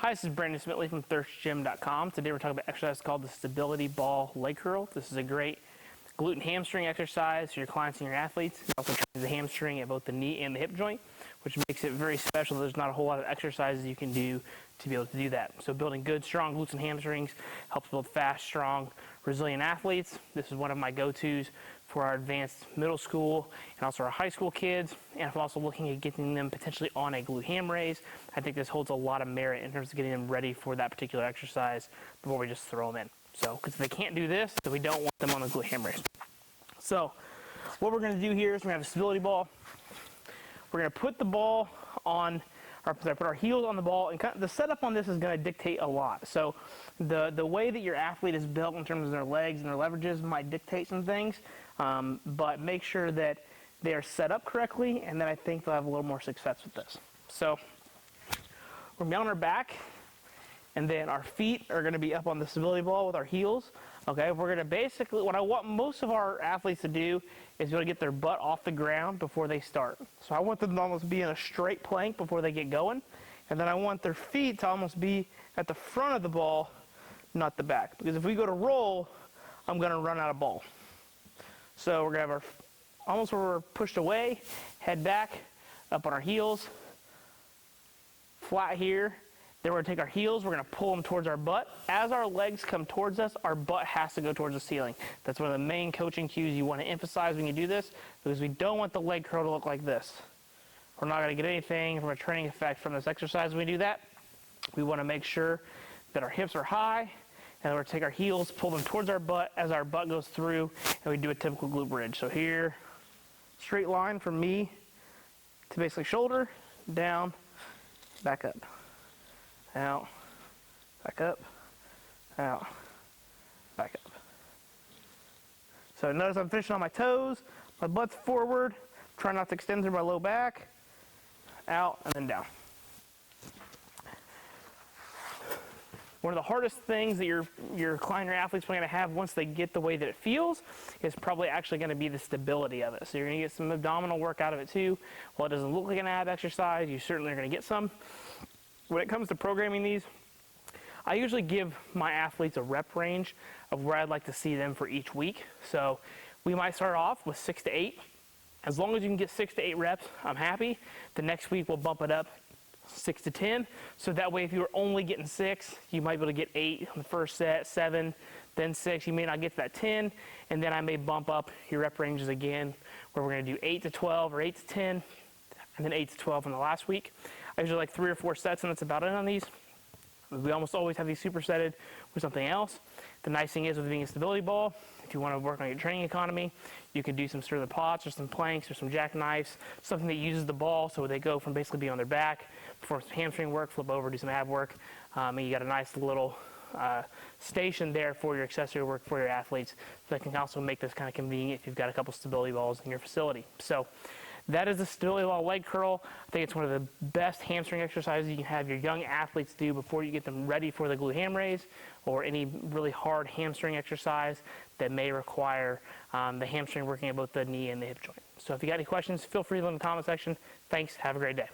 Hi, this is Brandon Smitley from thirstgym.com. Today we're talking about an exercise called the stability ball leg curl. This is a great glute and hamstring exercise for your clients and your athletes. It also trains the hamstring at both the knee and the hip joint, which makes it very special. There's not a whole lot of exercises you can do to be able to do that. So building good, strong glutes and hamstrings helps build fast, strong, resilient athletes. This is one of my go-tos for our advanced middle school and also our high school kids. And I'm also looking at getting them potentially on a glute ham raise. I think this holds a lot of merit in terms of getting them ready for that particular exercise before we just throw them in. So, because if they can't do this, then we don't want them on the glute ham raise. So, what we're going to do here is we're going to have a stability ball. We're going to put the ball on, or put our heels on the ball, and the setup on this is going to dictate a lot. So, the way that your athlete is built in terms of their legs and their leverages might dictate some things, but make sure that they are set up correctly, and then I think they'll have a little more success with this. So, we're going to be on our back, and then our feet are going to be up on the stability ball with our heels. Okay, we're going to basically, what I want most of our athletes to do is be able to get their butt off the ground before they start. So I want them to almost be in a straight plank before they get going. And then I want their feet to almost be at the front of the ball, not the back. Because if we go to roll, I'm going to run out of ball. So we're going to have almost where we're pushed away, head back, up on our heels, flat here. Then we're going to take our heels, we're going to pull them towards our butt. As our legs come towards us, our butt has to go towards the ceiling. That's one of the main coaching cues you want to emphasize when you do this, because we don't want the leg curl to look like this. We're not going to get anything from a training effect from this exercise when we do that. We want to make sure that our hips are high, and we're going to take our heels, pull them towards our butt as our butt goes through, and we do a typical glute bridge. So here, straight line from me to basically shoulder, down, back up. Out, back up, out, back up. So notice I'm finishing on my toes, my butt's forward, try not to extend through my low back, out, and then down. One of the hardest things that your client or athlete's going to have once they get the way that it feels is probably actually going to be the stability of it. So you're going to get some abdominal work out of it too. While it doesn't look like an ab exercise, you certainly are going to get some. When it comes to programming these, I usually give my athletes a rep range of where I'd like to see them for each week. So we might start off with 6 to 8. As long as you can get 6 to 8 reps, I'm happy. The next week we'll bump it up 6 to 10. So that way if you were only getting 6, you might be able to get 8 on the first set, 7, then 6. You may not get to that 10, and then I may bump up your rep ranges again, where we're going to do 8 to 12 or 8 to 10, and then 8 to 12 in the last week. I usually like 3 or 4 sets, and that's about it on these. We almost always have these supersetted with something else. The nice thing is with being a stability ball, if you want to work on your training economy, you can do some stir the pots or some planks or some jackknives, something that uses the ball so they go from basically being on their back, perform some hamstring work, flip over, do some ab work, and you got a nice little station there for your accessory work for your athletes that can also make this kind of convenient if you've got a couple stability balls in your facility. So that is the stability ball leg curl. I think it's one of the best hamstring exercises you can have your young athletes do before you get them ready for the glute ham raise or any really hard hamstring exercise that may require the hamstring working at both the knee and the hip joint. So if you got any questions, feel free to leave them in the comment section. Thanks. Have a great day.